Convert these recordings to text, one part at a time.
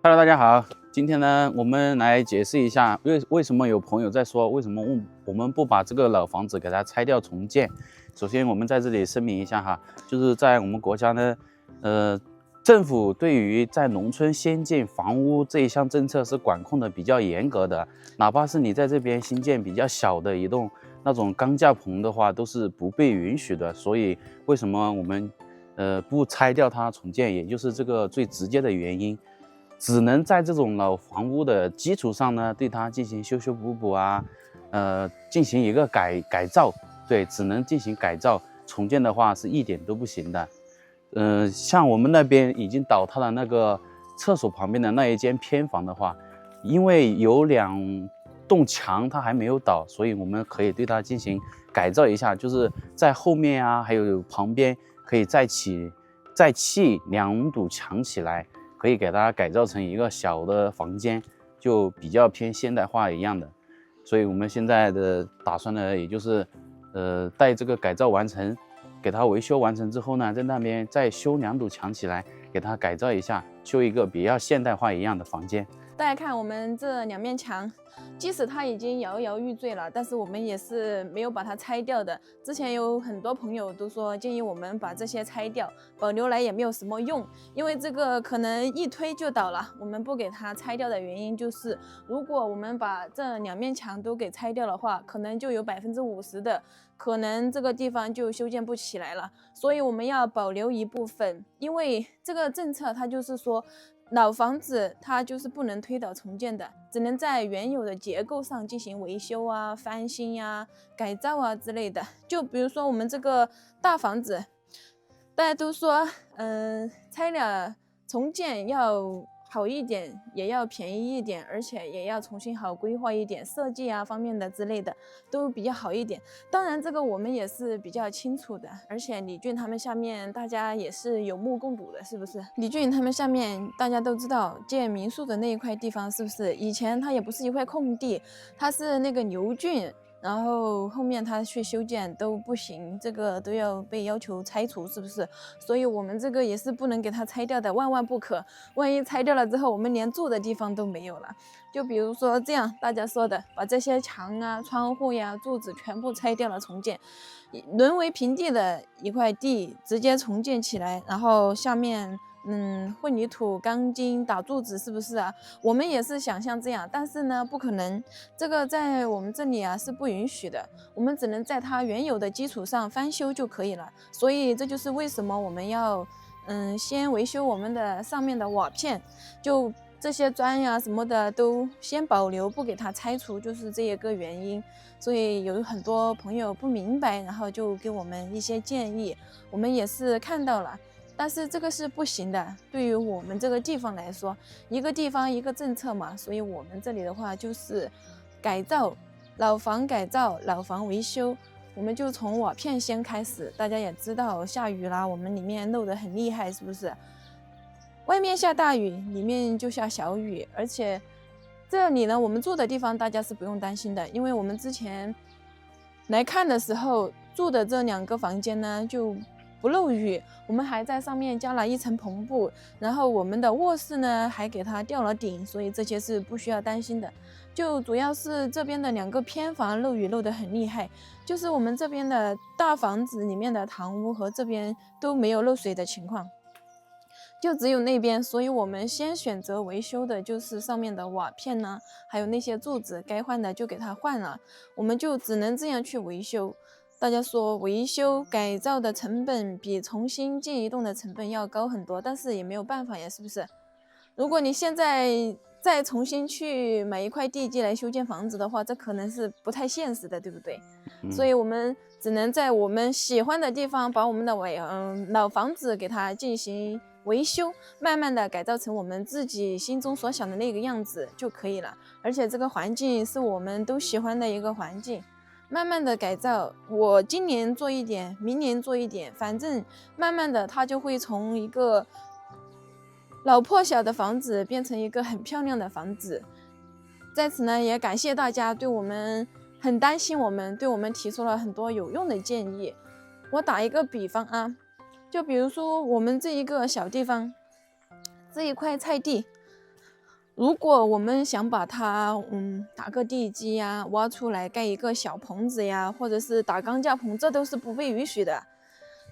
Hello， 大家好。今天呢，我們來解釋一下為什麼有朋友在說，為什麼我們不把這個老房子給它拆掉重建。首先，我們在這裡聲明一下哈，就是在我們國家呢，政府對於在農村新建房屋這一項政策是管控的比較嚴格的，哪怕是你在這邊新建比較小的一棟那種鋼架棚的話，都是不被允許的。所以，為什麼我們不拆掉它重建，也就是这個最直接的原因。只能在这種老房屋的基礎上呢，對它進行修修補補啊，進行一個改造，對，只能進行改造，重建的話是一點都不行的。像我們那邊已經倒塌的那個廁所旁邊的那一間偏房的話，因為有2棟牆它還沒有倒，所以我們可以對它進行改造一下，就是在後面啊，還有旁邊可以再砌2堵牆起來。可以給它改造成一個小的房間，就比較偏現代化一樣的。所以我們現在的打算呢，也就是待這個改造完成，給它維修完成之後呢，在那邊再修2堵牆起來，給它改造一下，修一個比較現代化一樣的房間。大家看我們這2面牆，即使它已經摇摇欲墜了，但是我們也是没有把它拆掉的。之前有很多朋友都说建議我們把這些拆掉，保留來也沒有什麼用，因為這個可能一推就倒了。我們不給它拆掉的原因就是，如果我們把這2面牆都給拆掉的話，可能就有50%的可能這個地方就修建不起來了。所以我們要保留一部分，因為這個政策它就是說，老房子它就是不能推倒重建的，只能在原有的結構上進行維修啊、翻新呀、改造啊之類的。就比如說我們這個大房子，大家都說，拆了重建要好一點，也要便宜一點，而且也要重新好規劃一點，設計啊方面的之類的都比較好一點。當然這個我們也是比較清楚的，而且李俊他們下面大家也是有目共睹的，是不是？李俊他們下面大家都知道建民宿的那一塊地方，是不是？以前它也不是一塊空地，它是那個牛郡。然後後面他去修建都不行，這個都要被要求拆除，是不是？所以我們這個也是不能給它拆掉的，萬萬不可。萬一拆掉了之後，我們連住的地方都沒有了。就比如說這樣，大家說的，把這些牆啊、窗戶呀、柱子全部拆掉了重建，淪為平地的一塊地，直接重建起來，然後下面混凝土、鋼筋打柱子，是不是啊？我們也是想像這樣，但是呢，不可能，這個在我們這裡啊是不允許的。我們只能在它原有的基礎上翻修就可以了。所以這就是為什麼我們要先維修我們的上面的瓦片，就這些磚呀什麼的都先保留，不給它拆除，就是這一個原因。所以有很多朋友不明白，然後就給我們一些建議，我們也是看到了。但是這個是不行的，對於我們這個地方來說，一個地方一個政策嘛，所以我們這裡的話就是改造老房，改造老房維修，我們就從瓦片先開始。大家也知道下雨啦，我們裡面漏得很厲害，是不是？外面下大雨，裡面就下小雨，而且這裡呢，我們住的地方大家是不用擔心的，因為我們之前來看的時候住的這2個房間呢就不漏雨，我們還在上面加了1層篷布，然後我們的臥室呢還給它吊了頂，所以這些是不需要擔心的。就主要是這邊的2個偏房漏雨漏得很厲害，就是我們這邊的大房子裡面的堂屋和這邊都沒有漏水的情況，就只有那邊，所以我們先選擇維修的就是上面的瓦片呢，還有那些柱子，該換的就給它換了，我們就只能這樣去維修。大家說維修改造的成本比重新建一棟的成本要高很多，但是也沒有辦法呀，是不是？如果你現在再重新去買一塊地基來修建房子的話，這可能是不太現實的，對不對？所以我們只能在我們喜歡的地方把我們的老房子給它進行維修，慢慢的改造成我們自己心中所想的那個樣子就可以了。而且這個環境是我們都喜歡的一個環境。慢慢的改造，我今年做一點，明年做一點，反正慢慢的它就会從一個老破小的房子變成一個很漂亮的房子。在此呢，也感謝大家對我們很擔心我們，对我們提出了很多有用的建議。我打一個比方啊，就比如說我們這一個小地方，這一塊菜地，如果我們想把它打個地基呀，挖出來蓋一個小棚子呀，或者是打鋼架棚，這都是不被允許的。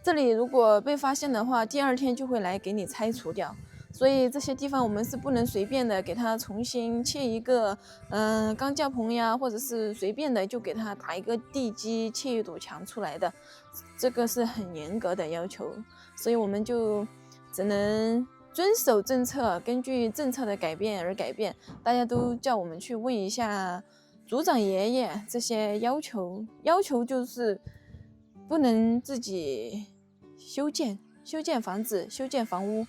這裡如果被發現的話，第2天就會來給你拆除掉。所以這些地方我們是不能隨便的給它重新砌一個鋼架棚呀，或者是隨便的就給它打一個地基，砌一堵牆出來的，這個是很嚴格的要求。所以我們就只能遵守政策，根据政策的改变而改变。大家都叫我們去問一下組長爺爺這些要求就是不能自己修建房子、修建房屋。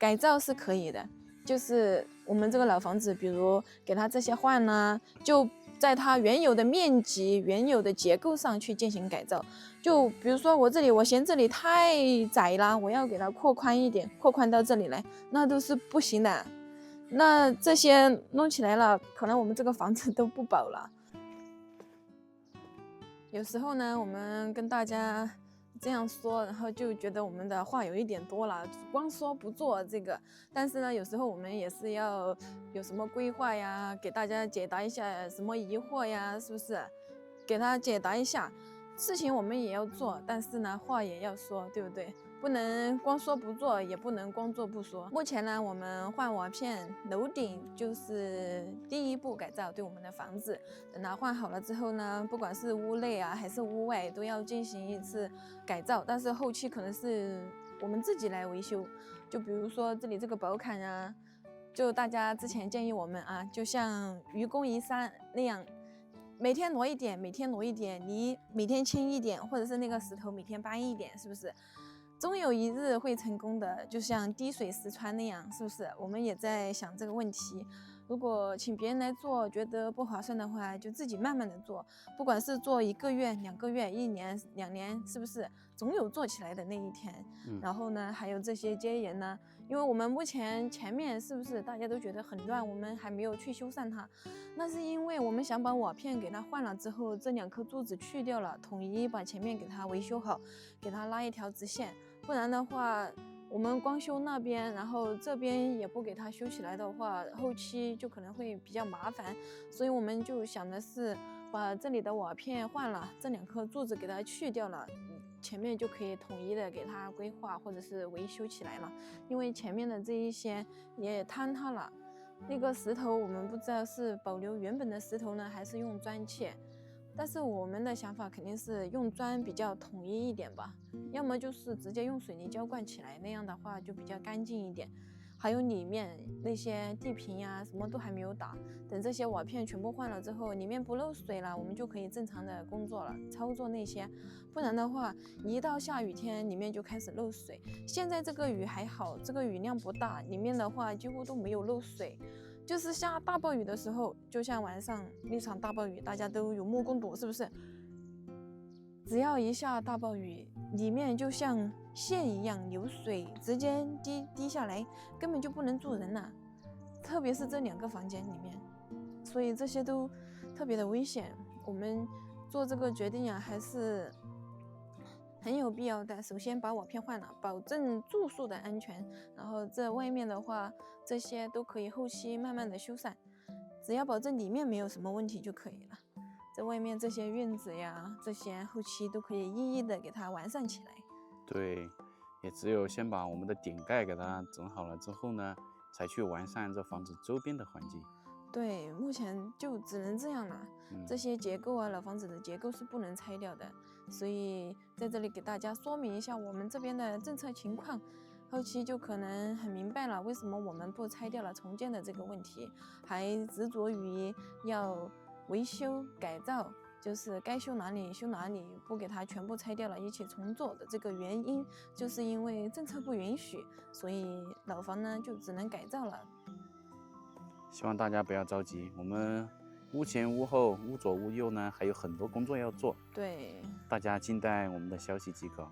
改造是可以的，就是我们这個老房子，比如給它這些換呢，就在它原有的面積、原有的結構上去進行改造。就比如說我嫌這裡太窄了，我要給它擴寬一點，擴寬到這裡來，那都是不行的。那這些弄起來了，可能我們這個房子都不保了。有時候呢，我們跟大家這樣說，然後就覺得我們的話有一點多了，光說不做這個。但是呢，有時候我們也是要有什麼規劃呀，給大家解答一下什麼疑惑呀，是不是？給他解答一下，事情我們也要做，但是呢，話也要說，对不對？不能光說不做，也不能光做不說。目前呢，我們換瓦片樓頂就是第1步改造，對我們的房子。等它換好了之後呢，不管是屋內啊還是屋外，都要進行一次改造。但是後期可能是我們自己來維修。就比如說這裡這個寶坎啊，就大家之前建議我們啊，就像愚公移山那樣，每天挪一點，每天挪一點，泥每天清一點，或者是那個石頭每天搬一點，是不是？終有一日會成功的，就像滴水石穿那樣，是不是？我們也在想這個問題。如果請別人來做，覺得不划算的話，就自己慢慢的做。不管是做1個月、2個月、1年、2年，是不是？總有做起來的那一天。然後呢，還有這些接沿呢，因為我們目前前面是不是大家都覺得很亂，我們還沒有去修繕它。那是因為我們想把瓦片給它換了之後，這2顆柱子去掉了，統一把前面給它維修好，給它拉一條直線。不然的話，我們光修那邊，然後這邊也不給它修起來的話，後期就可能會比較麻煩。所以我們就想的是把這裡的瓦片換了，這2顆柱子給它去掉了，前面就可以統一的給它規劃或者是維修起來了。因為前面的這一些也坍塌了，那個石頭我們不知道是保留原本的石頭呢，還是用磚砌。但是我們的想法肯定是用磚比較統一一點吧，要麼就是直接用水泥澆灌起來，那樣的話就比較乾淨一點。還有裡面那些地坪呀，什麼都還沒有打，等這些瓦片全部換了之後，裡面不漏水了，我們就可以正常的工作了，操作那些。不然的話，一到下雨天，裡面就開始漏水。現在這個雨還好，這個雨量不大，裡面的話幾乎都沒有漏水。就是下大暴雨的時候，就像晚上那場大暴雨，大家都有目共睹，是不是？只要一下大暴雨，裡面就像線一樣有水，直接滴下來，根本就不能住人了。特別是這2個房間裡面，所以這些都特別的危險。我們做這個決定啊，還是很有必要的。首先把瓦片換了，保證住宿的安全，然後這外面的話，這些都可以後期慢慢的修繕，只要保證裡面沒有什麼問題就可以了。在外面這些院子呀，這些後期都可以一一的給它完善起来。对，也只有先把我們的頂蓋給它整好了之後呢，才去完善這房子周邊的環境。對，目前就只能這樣了。這些結構啊，老房子的結構是不能拆掉的，所以在這裡給大家說明一下我們這邊的政策情況，後期就可能很明白了為什麼我們不拆掉了重建的這個問題，還執着於要維修改造，就是該修哪裡修哪裡，不給它全部拆掉了一起重做的這個原因，就是因為政策不允許，所以老房呢就只能改造了。希望大家不要着急，我們屋前屋後屋左屋右呢還有很多工作要做，对，大家静待我們的消息即可。